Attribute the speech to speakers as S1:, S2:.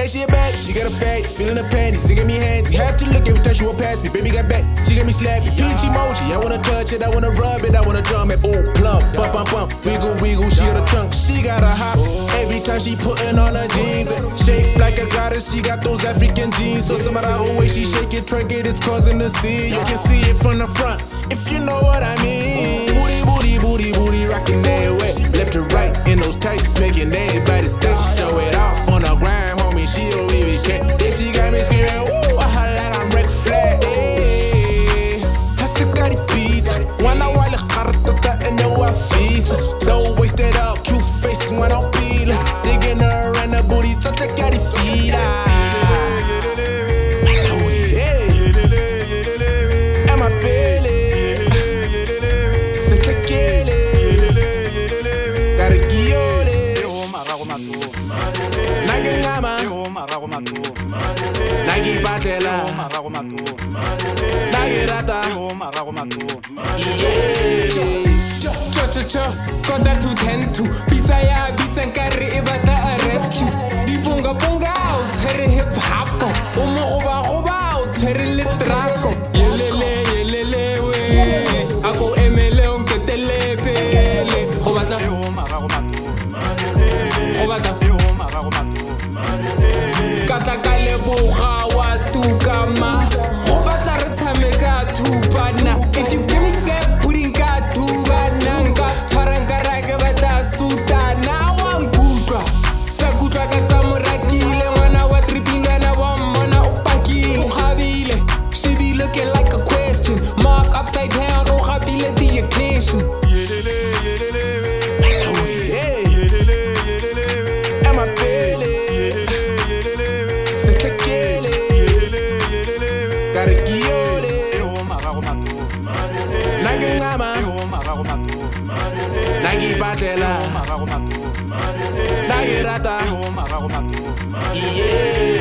S1: Hey, she a bad, she got a fat, feeling the panties, it give me hands. You have to look every time she walk past me. Baby got back, she got me slappy. Peach emoji, I wanna touch it, I wanna rub it, I wanna drum it. Ooh, plump, bump, bump, bump, wiggle, wiggle. She got a trunk, she got a hop. Every time she putting on her jeans, shaped like a goddess, she got those African jeans. So some of the whole way she shake it, twerk it, it's causing the scene. You can see it from the front, if you know what I mean. Booty, booty, booty, booty, rocking that way. Left to right in those tights, making everybody stay. She show it off on the grind, homie, she don't even care. Then she got me screaming, woo, I holla like I'm wreck flat. Hey, hasikari pizza, wana wale kartata and no afisa. Don't waste it up, cute face when I'm feeling. Digging her around the booty, touch a catty feet. Nagi batela, nagi rata,
S2: Cha-cha-cha, got that 210 pizza ya, pizza nkari ibata a rescue. Di bunga bunga, utere hip hop. Oba, utere litraco. Yelele we, ako emele unketele pele. Hobata, kata kale boga wa tukama. Hobata re tshameka thupana. If you give me that booty nka thubana, nka tshwara nka rake batla sutana. Wa nkutlwa sa kutlwa ka tsa morakile, ngwana wa tripping wena wa mmona o pakile. O kgabile, she be looking like a question mark upside down. O kgabile the attention.
S1: nagi batela, nagi rata, yeah.